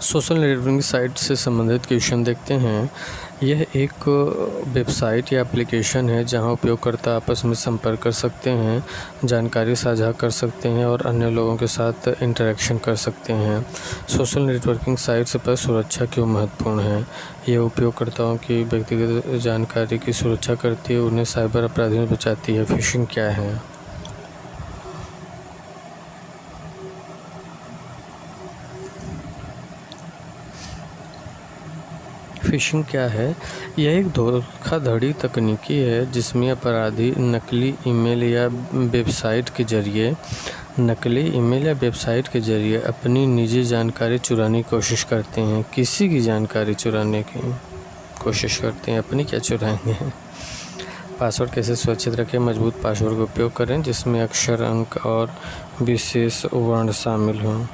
Social networking site से संबंधित question देखते हैं। यह एक वेबसाइट या एप्लीकेशन है जहां उपयोगकर्ता आपस में संपर्क कर सकते हैं, जानकारी साझा कर सकते हैं और अन्य लोगों के साथ इंटरेक्शन कर सकते हैं। सोशल नेटवर्किंग साइट्स पर सुरक्षा क्यों महत्वपूर्ण है? यह उपयोगकर्ताओं की व्यक्तिगत जानकारी की सुरक्षा करती है, उन्हें साइबर अपराधियों से बचाती है। फिशिंग क्या है? फिशिंग क्या है? यह एक धोखाधड़ी तकनीकी है जिसमें अपराधी नकली ईमेल या वेबसाइट के जरिए अपनी निजी जानकारी चुराने की कोशिश करते हैं। किसी की जानकारी चुराने की कोशिश करते हैं, अपनी क्या चुराएंगे। पासवर्ड कैसे सुरक्षित रखें? मजबूत पासवर्ड का उपयोग करें जिसमें अक्षर, अंक और विशेष वर्ण शामिल हों।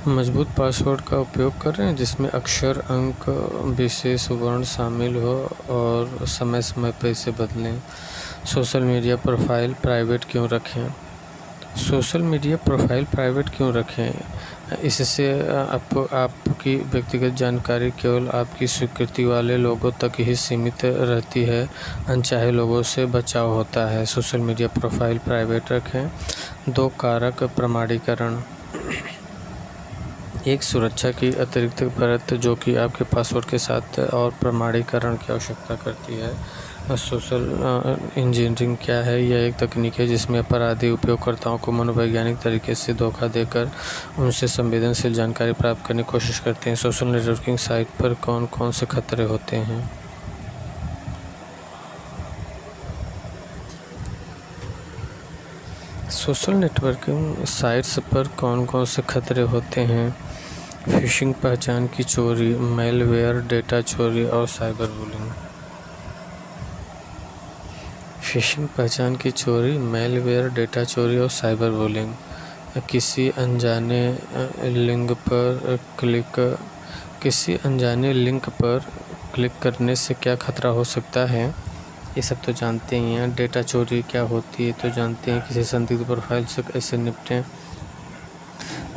मजबूत पासवर्ड का उपयोग करें जिसमें अक्षर, अंक, विशेष वर्ण शामिल हो और समय समय पर इसे बदलें। सोशल मीडिया प्रोफाइल प्राइवेट क्यों रखें? सोशल मीडिया प्रोफाइल प्राइवेट क्यों रखें? इससे आपकी व्यक्तिगत जानकारी केवल आपकी स्वीकृति वाले लोगों तक ही सीमित रहती है, अनचाहे लोगों से बचाव होता है। सोशल मीडिया प्रोफाइल प्राइवेट रखें। 2 कारक प्रमाणीकरण। एक सुरक्षा की अतिरिक्त परत जो कि आपके पासवर्ड के साथ और प्रमाणीकरण की आवश्यकता करती है। सोशल इंजीनियरिंग क्या है? यह एक तकनीक है जिसमें अपराधी उपयोगकर्ताओं को मनोवैज्ञानिक तरीके से धोखा देकर उनसे संवेदनशील जानकारी प्राप्त करने की कोशिश करते हैं। सोशल नेटवर्किंग साइट पर कौन कौन से खतरे होते हैं? सोशल नेटवर्किंग साइट्स पर कौन कौन से खतरे होते हैं? फिशिंग, पहचान की चोरी, मैलवेयर, डेटा चोरी और साइबर बुलिंग। फिशिंग, पहचान की चोरी, मैलवेयर, डेटा चोरी और साइबर बुलिंग। किसी अनजाने लिंक पर क्लिक करने से क्या खतरा हो सकता है? ये सब तो जानते ही हैं। डेटा चोरी क्या होती है तो जानते हैं। किसी संदिग्ध प्रोफाइल से कैसे निपटें?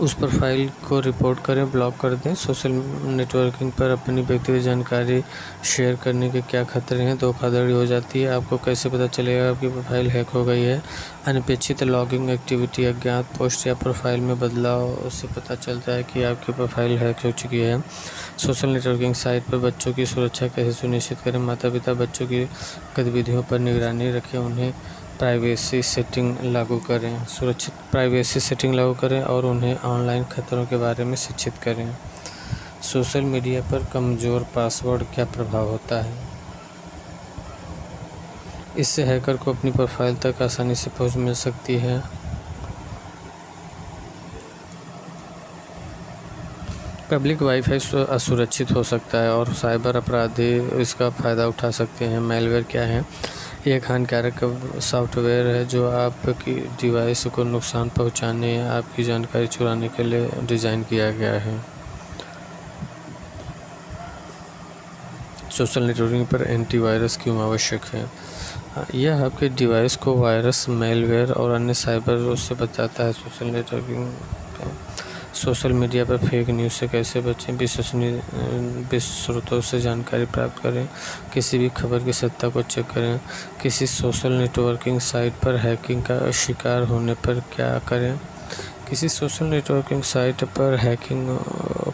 उस प्रोफाइल को रिपोर्ट करें, ब्लॉक कर दें। सोशल नेटवर्किंग पर अपनी व्यक्तिगत जानकारी शेयर करने के क्या खतरे हैं? धोखाधड़ी हो जाती है। आपको कैसे पता चलेगा आपकी प्रोफाइल हैक हो गई है? अनपेक्षित लॉगिंग एक्टिविटी, अज्ञात पोस्ट या प्रोफाइल में बदलाव से पता चलता है कि आपकी प्रोफाइल हैक हो चुकी है। सोशल नेटवर्किंग साइट पर बच्चों की सुरक्षा कैसे सुनिश्चित करें? माता पिता बच्चों की गतिविधियों पर निगरानी रखें, उन्हें प्राइवेसी सेटिंग लागू करें। सुरक्षित प्राइवेसी सेटिंग लागू करें और उन्हें ऑनलाइन खतरों के बारे में शिक्षित करें। सोशल मीडिया पर कमज़ोर पासवर्ड क्या प्रभाव होता है? इससे हैकर को अपनी प्रोफाइल तक आसानी से पहुंच मिल सकती है। पब्लिक वाईफाई असुरक्षित हो सकता है और साइबर अपराधी इसका फ़ायदा उठा सकते हैं। मैलवेयर क्या है? यह एक हानिकारक सॉफ्टवेयर है जो आपकी डिवाइस को नुकसान पहुंचाने या आपकी जानकारी चुराने के लिए डिज़ाइन किया गया है। सोशल नेटवर्किंग पर एंटीवायरस क्यों आवश्यक है? यह आपके डिवाइस को वायरस, मैलवेयर और अन्य साइबर से बचाता है। सोशल मीडिया पर फेक न्यूज़ से कैसे बचें? विश्वसनीय स्रोतों से जानकारी प्राप्त करें। किसी भी खबर की सत्ता को चेक करें। किसी सोशल नेटवर्किंग साइट पर हैकिंग का शिकार होने पर क्या करें? किसी सोशल नेटवर्किंग साइट पर हैकिंग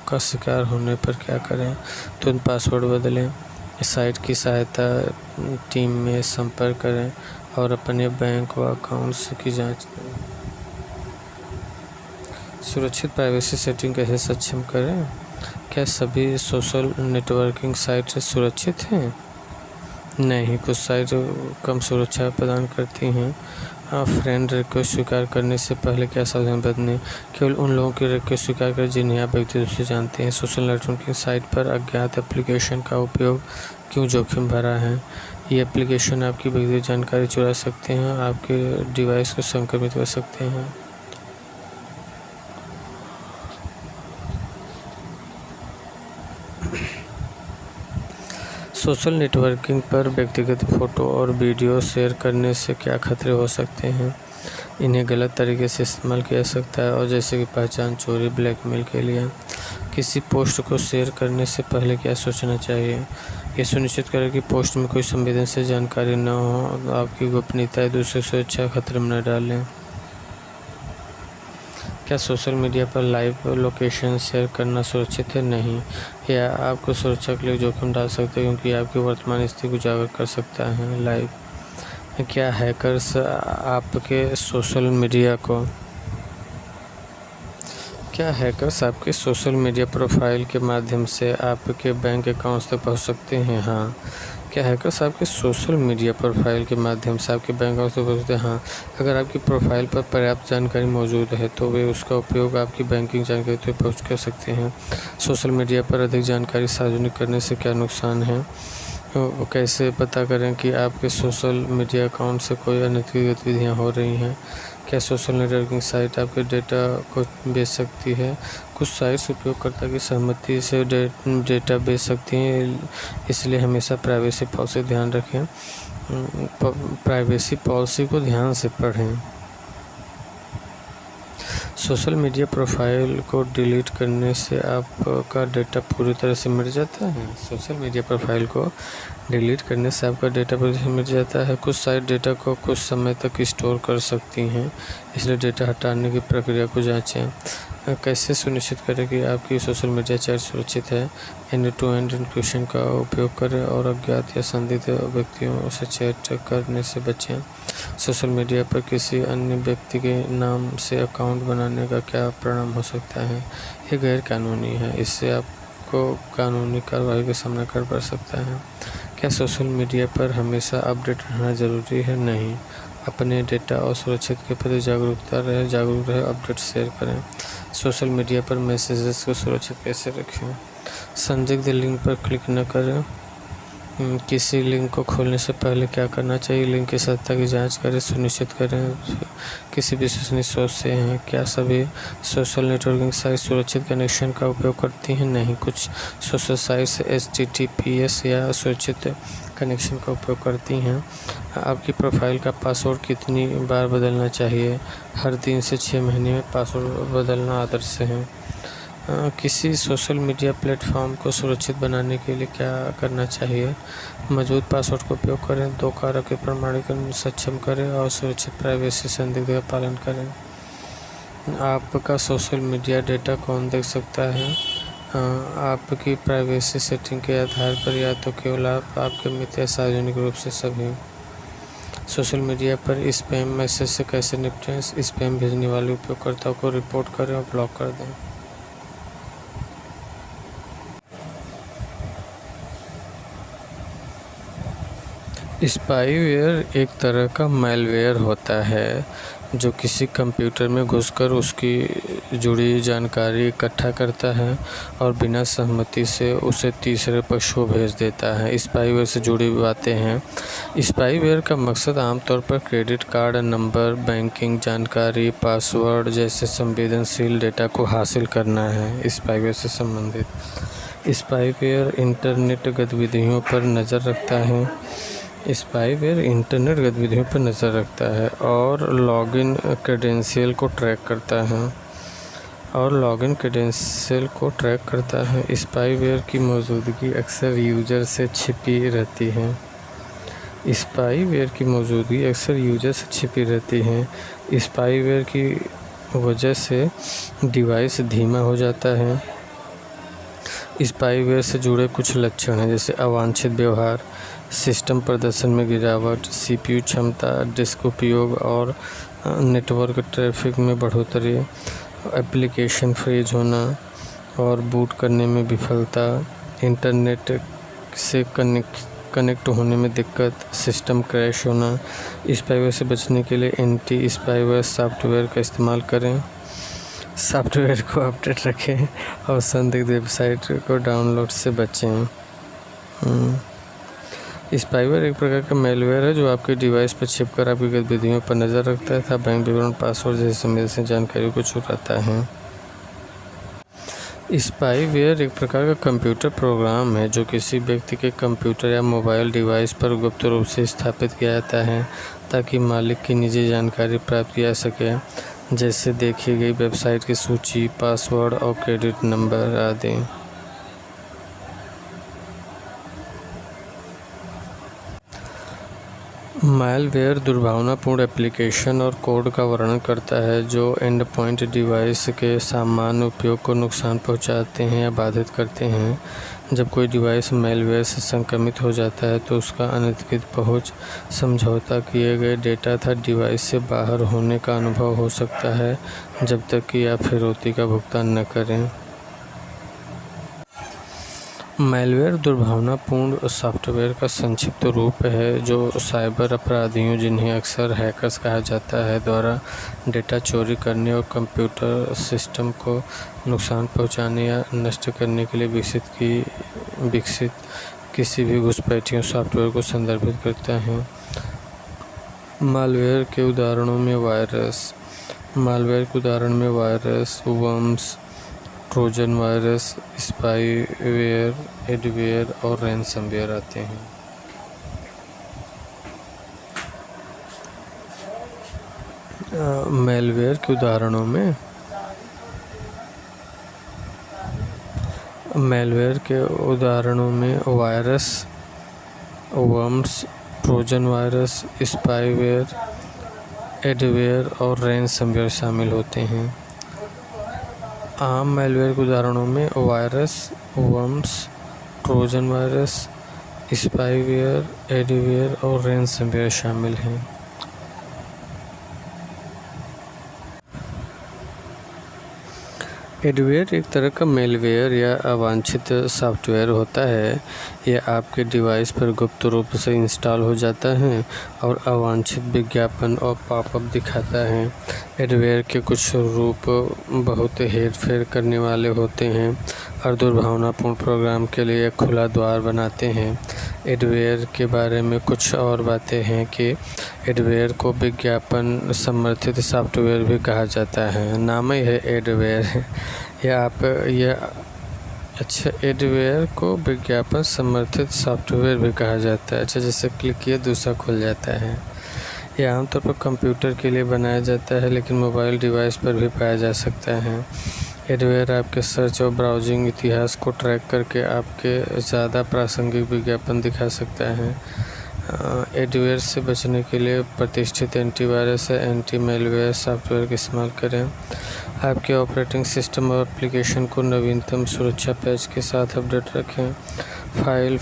का शिकार होने पर क्या करें? तुरंत पासवर्ड बदलें। साइट की सहायता टीम में संपर्क करें और अपने बैंक व अकाउंट्स की जांच करें। सुरक्षित प्राइवेसी सेटिंग कैसे सक्षम करें? क्या सभी सोशल नेटवर्किंग साइट सुरक्षित हैं? नहीं, कुछ साइट कम सुरक्षा प्रदान करती हैं। फ्रेंड रिक्वेस्ट स्वीकार करने से पहले क्या सावधानी बरतें? केवल उन लोगों की रिक्वेस्ट स्वीकार करें जिन्हें आप व्यक्तिगत रूप से जानते हैं। सोशल नेटवर्किंग साइट पर अज्ञात एप्लीकेशन का उपयोग क्यों जोखिम भरा है? ये एप्लीकेशन आपकी व्यक्तिगत जानकारी चुरा सकते हैं, आपके डिवाइस को संक्रमित कर सकते हैं। सोशल नेटवर्किंग पर व्यक्तिगत फ़ोटो और वीडियो शेयर करने से क्या खतरे हो सकते हैं? इन्हें गलत तरीके से इस्तेमाल किया जा सकता है, और जैसे कि पहचान चोरी, ब्लैकमेल के लिए। किसी पोस्ट को शेयर करने से पहले क्या सोचना चाहिए? ये सुनिश्चित करें कि पोस्ट में कोई संवेदनशील जानकारी न हो, आपकी गोपनीयता या दूसरी सुरक्षा खतरे में न डालें। क्या सोशल मीडिया पर लाइव लोकेशन शेयर करना सुरक्षित है? नहीं, यह आपको सुरक्षा के लिए जोखिम डाल सकता है, क्योंकि आपकी वर्तमान स्थिति को उजागर कर सकता है। लाइव क्या हैकर्स आपके सोशल मीडिया प्रोफाइल के माध्यम से आपके बैंक अकाउंट्स तक पहुंच सकते हैं? हाँ। क्या हैकर्स आपके सोशल मीडिया प्रोफाइल के माध्यम से आपके बैंक अकाउंट तक पहुंचते हैं? हाँ। अगर आपकी प्रोफाइल पर पर्याप्त जानकारी मौजूद है तो वे उसका उपयोग आपकी बैंकिंग जानकारी तक पहुँच कर सकते हैं। सोशल मीडिया पर अधिक जानकारी सार्वजनिक करने से क्या नुकसान है? कैसे पता करें कि आपके सोशल मीडिया अकाउंट से कोई अनैतिक गतिविधियाँ हो रही हैं? क्या सोशल नेटवर्किंग साइट आपके डेटा को बेच सकती है? कुछ साइट्स उपयोगकर्ता की सहमति से डेटा बेच सकती हैं, इसलिए हमेशा प्राइवेसी पॉलिसी को ध्यान से पढ़ें। सोशल मीडिया प्रोफाइल को डिलीट करने से आपका डेटा पूरी तरह से मिट जाता है? सोशल मीडिया प्रोफाइल को डिलीट करने से आपका डेटा पूरी तरह से मिट जाता है। कुछ साइट डेटा को कुछ समय तक स्टोर कर सकती हैं, इसलिए डेटा हटाने की प्रक्रिया को जांचें। कैसे सुनिश्चित करें कि आपकी सोशल मीडिया चैट सुरक्षित है? एंड-टू-एंड एन्क्रिप्शन का उपयोग करें और अज्ञात या संदिग्ध व्यक्तियों से चैट करने से बचें। सोशल मीडिया पर किसी अन्य व्यक्ति के नाम से अकाउंट बनाने का क्या परिणाम हो सकता है? ये गैर कानूनी है, इससे आपको कानूनी कार्रवाई का सामना करना पड़ सकता है। क्या सोशल मीडिया पर हमेशा अपडेट रहना ज़रूरी है? नहीं, अपने डेटा और सुरक्षित के प्रति जागरूक रहे, अपडेट शेयर करें। सोशल मीडिया पर मैसेजेस को सुरक्षित कैसे रखें? संदिग्ध लिंक पर क्लिक न करें। किसी लिंक को खोलने से पहले क्या करना चाहिए? लिंक की सत्यता की जांच करें, सुनिश्चित करें किसी विश्वसनीय स्रोत से हैं। क्या सभी सोशल नेटवर्किंग साइट सुरक्षित कनेक्शन का उपयोग करती हैं? नहीं, कुछ सोशल साइट्स HTTPS या सुरक्षित कनेक्शन का उपयोग करती हैं। आपकी प्रोफाइल का पासवर्ड कितनी बार बदलना चाहिए? हर 3 से 6 महीने में पासवर्ड बदलना आदर्श है। किसी सोशल मीडिया प्लेटफॉर्म को सुरक्षित बनाने के लिए क्या करना चाहिए? मौजूद पासवर्ड का उपयोग करें, 2 कारक के प्रमाणीकरण सक्षम करें और सुरक्षित प्राइवेसी संदिग्ध का पालन करें। आपका सोशल मीडिया डेटा कौन देख सकता है? आपकी प्राइवेसी सेटिंग के आधार पर या तो केवल आपके मित्र या सार्वजनिक रूप से सभी। सोशल मीडिया पर स्पैम मैसेज से कैसे निपटें? स्पैम भेजने वाले उपयोगकर्ताओं को रिपोर्ट करें और ब्लॉक कर दें। स्पाईवेयर एक तरह का मैलवेयर होता है जो किसी कंप्यूटर में घुसकर उसकी जुड़ी जानकारी इकट्ठा करता है और बिना सहमति से उसे तीसरे पक्ष को भेज देता है। स्पाईवेयर से जुड़ी बातें हैं। स्पाईवेयर का मकसद आमतौर पर क्रेडिट कार्ड नंबर, बैंकिंग जानकारी, पासवर्ड जैसे संवेदनशील डेटा को हासिल करना है। स्पाईवेयर से संबंधित स्पाईवेयर इंटरनेट गतिविधियों पर नज़र रखता है और लॉगिन क्रेडेंशियल को ट्रैक करता है। स्पाईवेयर की मौजूदगी अक्सर यूजर से छिपी रहती है। स्पाईवेयर की वजह से डिवाइस धीमा हो जाता है। स्पाईवेयर से जुड़े कुछ लक्षण हैं, जैसे अवांछित व्यवहार, सिस्टम प्रदर्शन में गिरावट, CPU क्षमता, डिस्क उपयोग और नेटवर्क ट्रैफिक में बढ़ोतरी, एप्लीकेशन फ्रीज होना और बूट करने में विफलता, इंटरनेट से कनेक्ट होने में दिक्कत, सिस्टम क्रैश होना। स्पाईवेयर से बचने के लिए एंटी स्पाईवेयर सॉफ्टवेयर का इस्तेमाल करें। सॉफ्टवेयर को अपडेट रखें और संदिग्ध वेबसाइट को डाउनलोड से बचें। स्पाईवेयर एक प्रकार का मैलवेयर है जो आपके डिवाइस पर छिपकर आपकी गतिविधियों पर नज़र रखता है तथा बैंक विवरण, पासवर्ड जैसी संवेदनशील जानकारी को चुराता है। स्पाईवेयर एक प्रकार का कंप्यूटर प्रोग्राम है जो किसी व्यक्ति के कंप्यूटर या मोबाइल डिवाइस पर गुप्त रूप से स्थापित किया जाता है ताकि मालिक की निजी जानकारी प्राप्त किया सके, जैसे देखी गई वेबसाइट की सूची, पासवर्ड और क्रेडिट नंबर आदि। मालवेयर दुर्भावनापूर्ण एप्लीकेशन और कोड का वर्णन करता है जो एंड पॉइंट डिवाइस के सामान्य उपयोग को नुकसान पहुंचाते हैं या बाधित करते हैं। जब कोई डिवाइस मालवेयर से संक्रमित हो जाता है तो उसका अनधिकृत पहुंच, समझौता किए गए डेटा तथा डिवाइस से बाहर होने का अनुभव हो सकता है जब तक कि आप फिरौती का भुगतान न करें। मैलवेयर दुर्भावनापूर्ण सॉफ्टवेयर का संक्षिप्त रूप है जो साइबर अपराधियों, जिन्हें अक्सर हैकर्स कहा जाता है, द्वारा डेटा चोरी करने और कंप्यूटर सिस्टम को नुकसान पहुंचाने या नष्ट करने के लिए विकसित किसी भी घुसपैठियों सॉफ्टवेयर को संदर्भित करता है। मालवेयर के उदाहरणों में virus, worms, Trojan virus, spyware, adware और रैनसमवेयर आते हैं। मैलवेयर के उदाहरणों में virus, worms, Trojan virus, spyware, adware और रैनसमवेयर शामिल होते हैं। आम मैलवेयर के उदाहरणों में virus, worms, Trojan virus, spyware, adware और रैनसमवेयर शामिल हैं। एडवेयर एक तरह का मैलवेयर या अवांछित सॉफ्टवेयर होता है। यह आपके डिवाइस पर गुप्त रूप से इंस्टॉल हो जाता है और अवांछित विज्ञापन और पॉपअप दिखाता है। एडवेयर के कुछ रूप बहुत हेरफेर करने वाले होते हैं और दुर्भावनापूर्ण प्रोग्राम के लिए एक खुला द्वार बनाते हैं। एडवेयर के बारे में कुछ और बातें हैं कि एडवेयर को विज्ञापन समर्थित सॉफ्टवेयर भी कहा जाता है। नाम ही है एडवेयर। एडवेयर को विज्ञापन समर्थित सॉफ्टवेयर भी कहा जाता है। जैसे क्लिक किया दूसरा खुल जाता है। यह आमतौर पर कंप्यूटर के लिए बनाया जाता है लेकिन मोबाइल डिवाइस पर भी पाया जा सकता है। एडवेयर आपके सर्च और ब्राउजिंग इतिहास को ट्रैक करके आपके ज़्यादा प्रासंगिक विज्ञापन दिखा सकता है। एडवेयर से बचने के लिए प्रतिष्ठित एंटीवायरस या एंटी मैलवेयर सॉफ्टवेयर का इस्तेमाल करें। आपके ऑपरेटिंग सिस्टम और एप्लीकेशन को नवीनतम सुरक्षा पैच के साथ अपडेट रखें। फाइल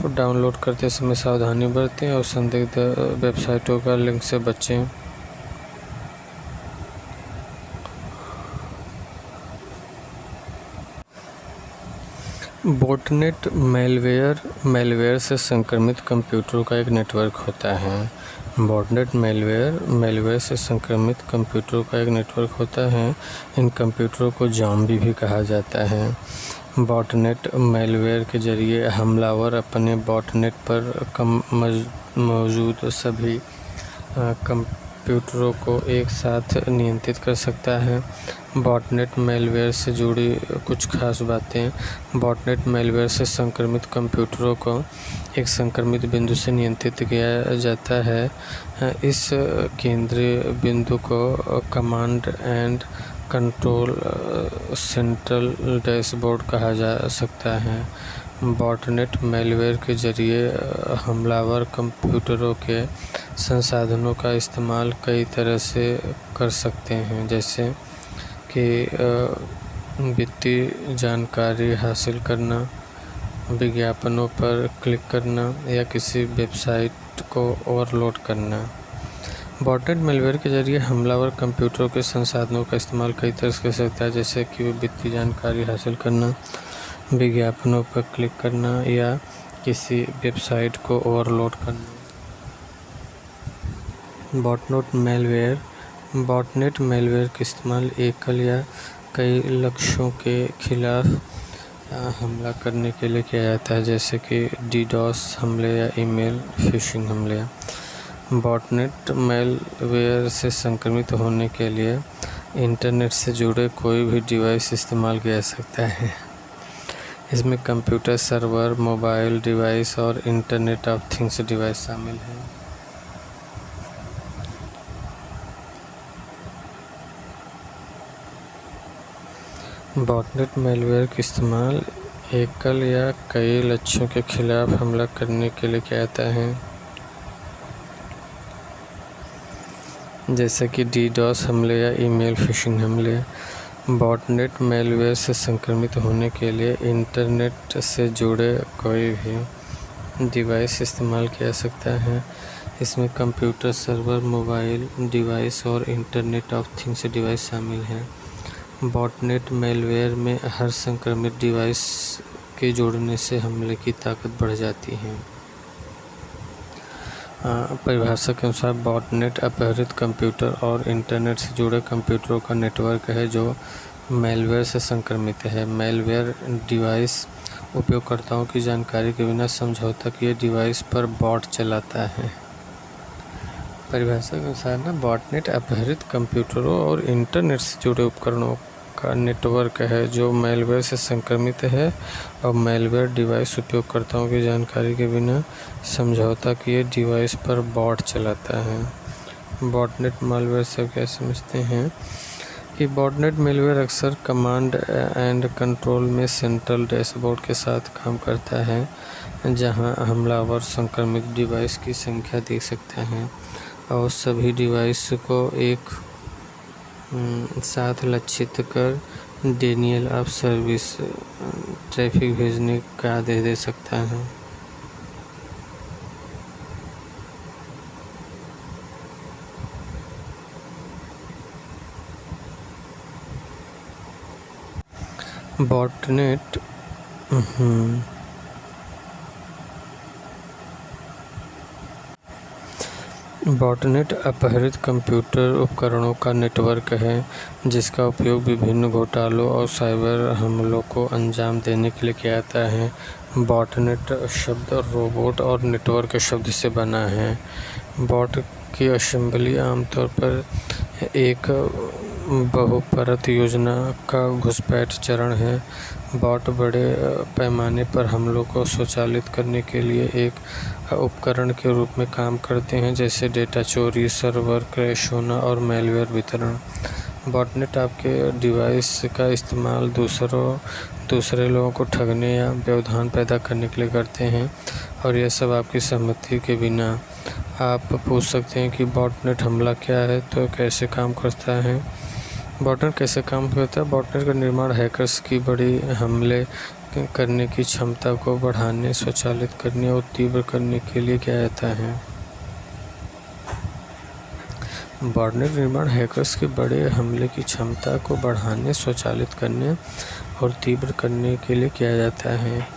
डाउनलोड करते समय सावधानी बरतें और संदिग्ध वेबसाइटों का लिंक से बचें। बॉटनेट मैलवेयर से संक्रमित कंप्यूटरों का एक नेटवर्क होता है। बॉटनेट मैलवेयर से संक्रमित कंप्यूटरों का एक नेटवर्क होता है। इन कंप्यूटरों को ज़ॉम्बी भी कहा जाता है। बॉटनेट मैलवेयर के जरिए हमलावर अपने बॉटनेट पर मौजूद सभी कंप्यूटरों को एक साथ नियंत्रित कर सकता है। बॉटनेट मैलवेयर से जुड़ी कुछ खास बातें। बॉटनेट मैलवेयर से संक्रमित कंप्यूटरों को एक संक्रमित बिंदु से नियंत्रित किया जाता है। इस केंद्रीय बिंदु को command and control central dashboard कहा जा सकता है। बॉटनेट मैलवेयर के जरिए हमलावर कंप्यूटरों के संसाधनों का इस्तेमाल कई तरह से कर सकते हैं, जैसे कि वित्तीय जानकारी हासिल करना, विज्ञापनों पर क्लिक करना या किसी वेबसाइट को ओवरलोड करना। बॉटनेट मैलवेयर के जरिए हमलावर कंप्यूटरों के संसाधनों का इस्तेमाल कई तरह से कर सकता है, जैसे कि वित्तीय जानकारी हासिल करना, विज्ञापनों पर क्लिक करना या किसी वेबसाइट को ओवरलोड करना। बॉटनेट मैलवेयर का इस्तेमाल एकल या कई लक्ष्यों के खिलाफ हमला करने के लिए किया जाता है, जैसे कि डीडॉस हमले या ईमेल फिशिंग हमले। बॉटनेट मैलवेयर से संक्रमित होने के लिए इंटरनेट से जुड़े कोई भी डिवाइस इस्तेमाल किया जा सकता है। इसमें कंप्यूटर, सर्वर, मोबाइल डिवाइस और इंटरनेट ऑफ थिंग्स डिवाइस शामिल हैं। बॉटनेट मैलवेयर का इस्तेमाल एकल या कई लक्ष्यों के खिलाफ हमला करने के लिए किया जाता है, जैसे कि डीडॉस हमले या ईमेल फिशिंग हमले। बॉटनेट मैलवेयर से संक्रमित होने के लिए इंटरनेट से जुड़े कोई भी डिवाइस इस्तेमाल किया जा सकता है। इसमें कंप्यूटर, सर्वर, मोबाइल डिवाइस और इंटरनेट ऑफ थिंग्स डिवाइस शामिल हैं। बॉटनेट मैलवेयर में हर संक्रमित डिवाइस के जोड़ने से हमले की ताकत बढ़ जाती है। परिभाषा के अनुसार बॉटनेट अपहरित कंप्यूटर और इंटरनेट से जुड़े कंप्यूटरों का नेटवर्क है जो मैलवेयर से संक्रमित है। मैलवेयर डिवाइस उपयोगकर्ताओं की जानकारी के बिना समझौता किए डिवाइस पर बॉट चलाता है। परिभाषा के अनुसार बॉटनेट अपहरित कंप्यूटरों और इंटरनेट से जुड़े उपकरणों का नेटवर्क है जो मैलवेयर से संक्रमित है और मैलवेयर डिवाइस उपयोगकर्ताओं की जानकारी के बिना समझौता किए डिवाइस पर बॉट चलाता है। बॉटनेट मैलवेयर से क्या समझते हैं कि बॉटनेट मैलवेयर अक्सर कमांड एंड कंट्रोल में सेंट्रल डैशबोर्ड के साथ काम करता है, जहां हमलावर संक्रमित डिवाइस की संख्या देख सकते हैं और सभी डिवाइस को एक साथ लक्षित कर डिनायल ऑफ सर्विस ट्रैफिक भेजने का आदेश दे सकता है। बॉटनेट अपहरित कंप्यूटर उपकरणों का नेटवर्क है जिसका उपयोग विभिन्न घोटालों और साइबर हमलों को अंजाम देने के लिए किया जाता है। बॉटनेट शब्द रोबोट और नेटवर्क शब्द से बना है। बॉट की असेंबली आमतौर पर एक बहुपरत योजना का घुसपैठ चरण है। बॉट बड़े पैमाने पर हमलों को स्वचालित करने के लिए एक उपकरण के रूप में काम करते हैं, जैसे डेटा चोरी, सर्वर क्रैश होना और मैलवेयर वितरण। बॉटनेट आपके डिवाइस का इस्तेमाल दूसरे लोगों को ठगने या व्यवधान पैदा करने के लिए करते हैं और यह सब आपकी सहमति के बिना। आप पूछ सकते हैं कि बॉटनेट हमला क्या है, तो कैसे काम करता है। बॉटनेट कैसे काम करता है? बॉटनेट का निर्माण हैकर्स की बड़ी हमले करने की क्षमता को बढ़ाने, स्वचालित करने और तीव्र करने के लिए किया जाता है। बॉटनेट निर्माण हैकर्स के बड़े हमले की क्षमता को बढ़ाने, स्वचालित करने और तीव्र करने के लिए किया जाता है।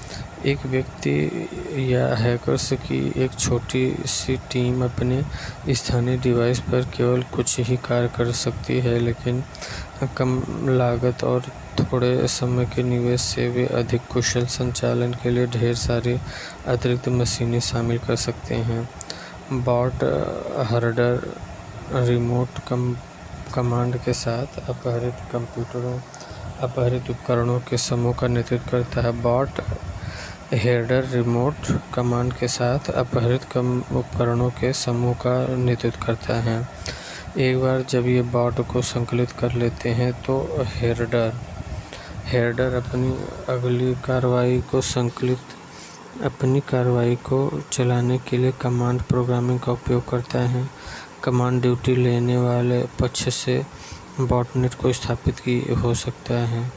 एक व्यक्ति या हैकर्स की एक छोटी सी टीम अपने स्थानीय डिवाइस पर केवल कुछ ही कार्य कर सकती है, लेकिन कम लागत और थोड़े समय के निवेश से वे अधिक कुशल संचालन के लिए ढेर सारी अतिरिक्त मशीनें शामिल कर सकते हैं। बॉट हार्डर रिमोट कमांड के साथ अपहरित उपकरणों के समूह का नेतृत्व करता है। बॉट हेडर रिमोट कमांड के साथ अपहरित उपकरणों के समूह का नेतृत्व करता है। एक बार जब ये बॉट को संकलित कर लेते हैं तो हेडर अपनी कार्रवाई को चलाने के लिए कमांड प्रोग्रामिंग का उपयोग करता है। कमांड ड्यूटी लेने वाले पक्ष से बॉटनेट को स्थापित हो सकता है,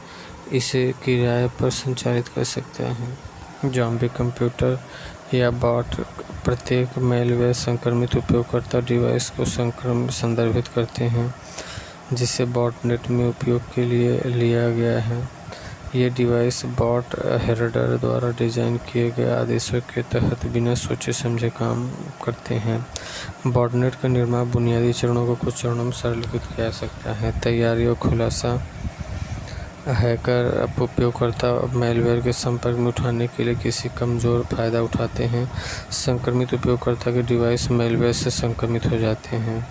इसे किराए पर संचालित कर सकता है। ज़ॉम्बी कंप्यूटर या बॉट प्रत्येक मैलवेयर संक्रमित उपयोगकर्ता डिवाइस को संदर्भित करते हैं जिसे बॉटनेट में उपयोग के लिए लिया गया है। ये डिवाइस बॉट हेडर द्वारा डिज़ाइन किए गए आदेशों के तहत बिना सोचे समझे काम करते हैं। बॉटनेट का निर्माण बुनियादी चरणों को कुछ चरणों में सरलीकृत किया जा सकता है। तैयारी और खुलासा। हैकर उपयोगकर्ता मैलवेयर के संपर्क में उठाने के लिए किसी कमज़ोर फ़ायदा उठाते हैं। संक्रमित उपयोगकर्ता के डिवाइस मैलवेयर से संक्रमित हो जाते हैं।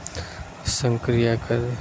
सक्रियकर